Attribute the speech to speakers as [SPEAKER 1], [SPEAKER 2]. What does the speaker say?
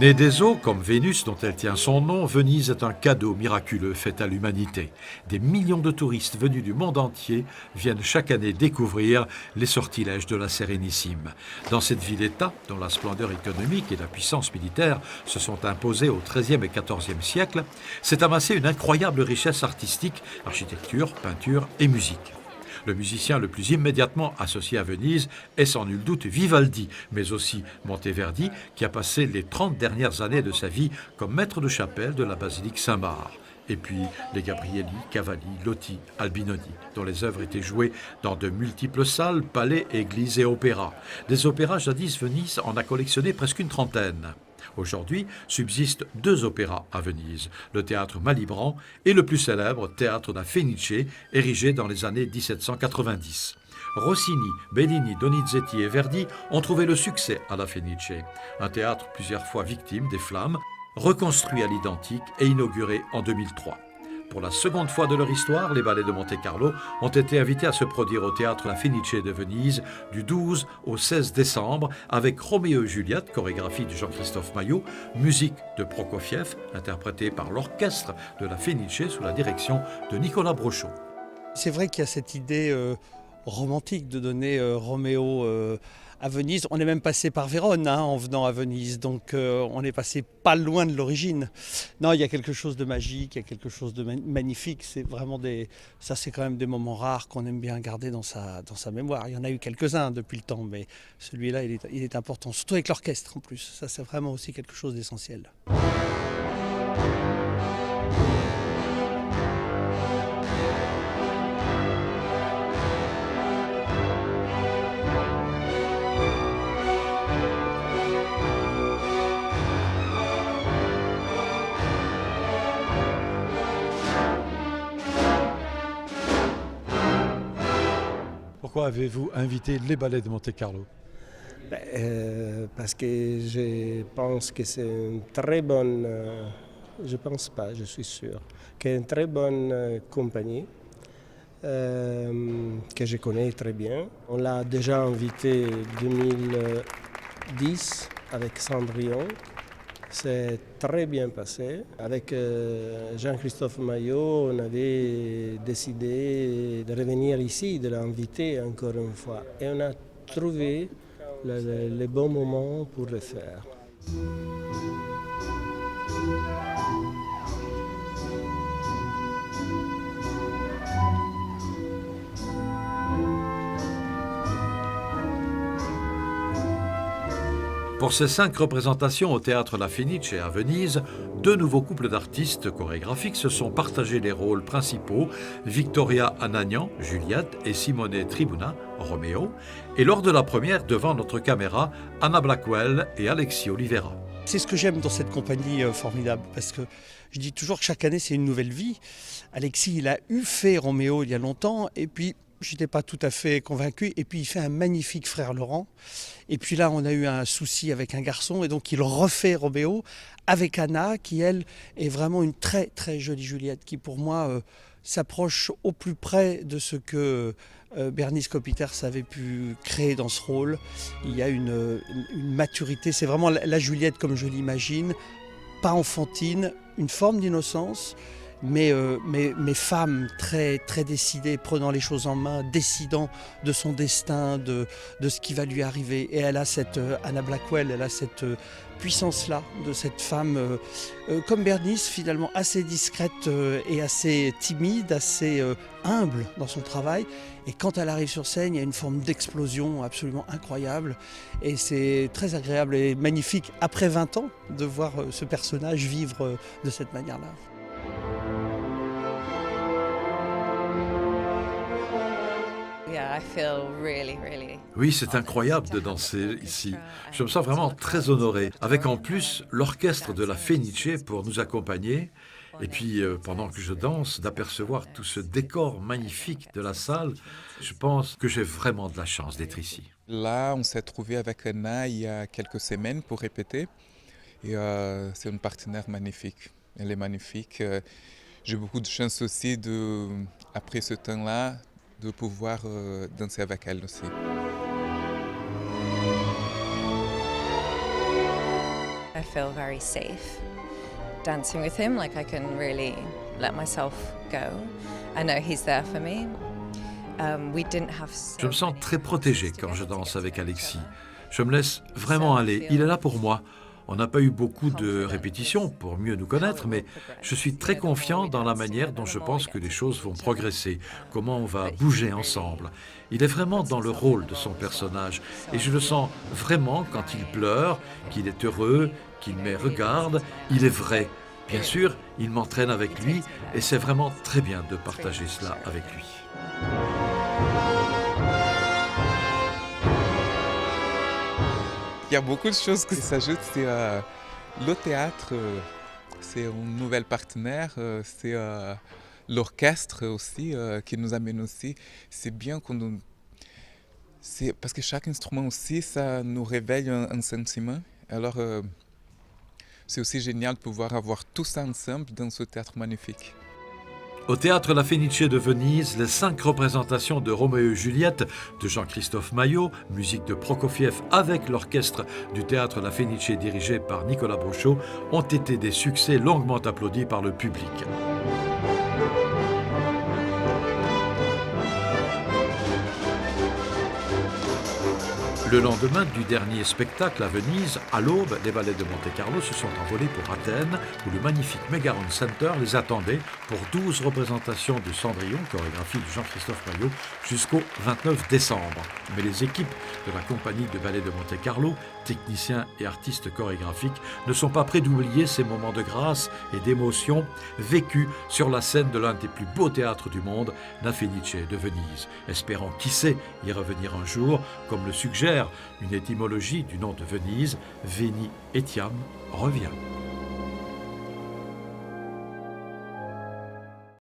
[SPEAKER 1] Née des eaux, comme Vénus dont elle tient son nom, Venise est un cadeau miraculeux fait à l'humanité. Des millions de touristes venus du monde entier viennent chaque année découvrir les sortilèges de la Sérénissime. Dans cette ville-État, dont la splendeur économique et la puissance militaire se sont imposées au XIIIe et XIVe siècle, s'est amassée une incroyable richesse artistique, architecture, peinture et musique. Le musicien le plus immédiatement associé à Venise est sans nul doute Vivaldi, mais aussi Monteverdi, qui a passé les 30 dernières années de sa vie comme maître de chapelle de la basilique Saint-Marc. Et puis les Gabrieli, Cavalli, Lotti, Albinoni, dont les œuvres étaient jouées dans de multiples salles, palais, églises et opéras. Des opéras jadis, Venise en a collectionné presque une trentaine. Aujourd'hui subsistent deux opéras à Venise, le théâtre Malibran et le plus célèbre théâtre da Fenice, érigé dans les années 1790. Rossini, Bellini, Donizetti et Verdi ont trouvé le succès à la Fenice, un théâtre plusieurs fois victime des flammes, reconstruit à l'identique et inauguré en 2003. Pour la seconde fois de leur histoire, les ballets de Monte-Carlo ont été invités à se produire au théâtre La Fenice de Venise du 12 au 16 décembre avec Roméo et Juliette, chorégraphie de Jean-Christophe Maillot, musique de Prokofiev, interprétée par l'orchestre de La Fenice sous la direction de Nicolas Brochot.
[SPEAKER 2] C'est vrai qu'il y a cette idée romantique de donner Roméo à Venise. On est même passé par Vérone en venant à Venise, donc on est passé pas loin de l'origine. Non, il y a quelque chose de magique, il y a quelque chose de magnifique. C'est vraiment ça c'est quand même des moments rares qu'on aime bien garder dans sa mémoire. Il y en a eu quelques-uns depuis le temps, mais celui-là il est important, surtout avec l'orchestre en plus. Ça c'est vraiment aussi quelque chose d'essentiel.
[SPEAKER 1] Pourquoi avez-vous invité les ballets de Monte-Carlo ?
[SPEAKER 3] Parce que je pense que c'est une très bonne, je pense pas, je suis sûr, que une très bonne compagnie que je connais très bien. On l'a déjà invité en 2010 avec Cendrillon. C'est très bien passé. Avec Jean-Christophe Maillot, on avait décidé de revenir ici, de l'inviter encore une fois. Et on a trouvé le bon moment pour le faire.
[SPEAKER 1] Pour ces 5 représentations au théâtre La Fenice à Venise, 2 nouveaux couples d'artistes chorégraphiques se sont partagés les rôles principaux, Victoria Anagnan, Juliette, et Simone Tribuna, Roméo, et lors de la première, devant notre caméra, Anna Blackwell et Alexis Oliveira.
[SPEAKER 2] C'est ce que j'aime dans cette compagnie formidable, parce que je dis toujours que chaque année c'est une nouvelle vie. Alexis, il a fait Roméo il y a longtemps, et puis je n'étais pas tout à fait convaincu. Et puis il fait un magnifique Frère Laurent. Et puis là, on a eu un souci avec un garçon. Et donc il refait Roméo avec Anna, qui elle est vraiment une très très jolie Juliette, qui pour moi s'approche au plus près de ce que Bernice Kopiters avait pu créer dans ce rôle. Il y a une maturité. C'est vraiment la Juliette comme je l'imagine. Pas enfantine, une forme d'innocence. Mais femme très, très décidée, prenant les choses en main, décidant de son destin, de ce qui va lui arriver. Et elle a cette, Anna Blackwell, elle a cette puissance-là, de cette femme, comme Bernice, finalement assez discrète et assez timide, assez humble dans son travail. Et quand elle arrive sur scène, il y a une forme d'explosion absolument incroyable. Et c'est très agréable et magnifique, après 20 ans, de voir ce personnage vivre de cette manière-là.
[SPEAKER 1] Oui, c'est incroyable de danser ici. Je me sens vraiment très honoré, avec en plus l'orchestre de la Fenice pour nous accompagner. Et puis, pendant que je danse, d'apercevoir tout ce décor magnifique de la salle, je pense que j'ai vraiment de la chance d'être ici.
[SPEAKER 4] Là, on s'est trouvé avec Anna il y a quelques semaines pour répéter. Et c'est une partenaire magnifique. Elle est magnifique. J'ai beaucoup de chance aussi, après ce temps-là, de pouvoir danser avec elle aussi.
[SPEAKER 5] I feel very safe dancing with him, like I can really let myself go. I know he's there for me. We didn't have
[SPEAKER 1] Je me sens très protégé quand je danse avec Alexis. Je me laisse vraiment aller. Il est là pour moi. On n'a pas eu beaucoup de répétitions pour mieux nous connaître, mais je suis très confiant dans la manière dont je pense que les choses vont progresser, comment on va bouger ensemble. Il est vraiment dans le rôle de son personnage et je le sens vraiment quand il pleure, qu'il est heureux, qu'il me regarde. Il est vrai. Bien sûr, il m'entraîne avec lui et c'est vraiment très bien de partager cela avec lui.
[SPEAKER 4] Il y a beaucoup de choses qui s'ajoutent. C'est le théâtre, c'est un nouvel partenaire, c'est l'orchestre aussi qui nous amène aussi. C'est bien qu'on nous... C'est parce que chaque instrument aussi, ça nous réveille un sentiment. Alors, c'est aussi génial de pouvoir avoir tout ça ensemble dans ce théâtre magnifique.
[SPEAKER 1] Au Théâtre La Fenice de Venise, les 5 représentations de Roméo et Juliette de Jean-Christophe Maillot, musique de Prokofiev avec l'orchestre du Théâtre La Fenice dirigé par Nicolas Brochot, ont été des succès longuement applaudis par le public. Le lendemain du dernier spectacle à Venise, à l'aube, les ballets de Monte-Carlo se sont envolés pour Athènes, où le magnifique Megaron Center les attendait pour 12 représentations de Cendrillon, chorégraphie de Jean-Christophe Maillot, jusqu'au 29 décembre. Mais les équipes de la compagnie de ballet de Monte-Carlo, techniciens et artistes chorégraphiques, ne sont pas prêts d'oublier ces moments de grâce et d'émotion vécus sur la scène de l'un des plus beaux théâtres du monde, La Fenice de Venise, espérant, qui sait, y revenir un jour, comme le suggère une étymologie du nom de Venise, Veni Etiam, revient.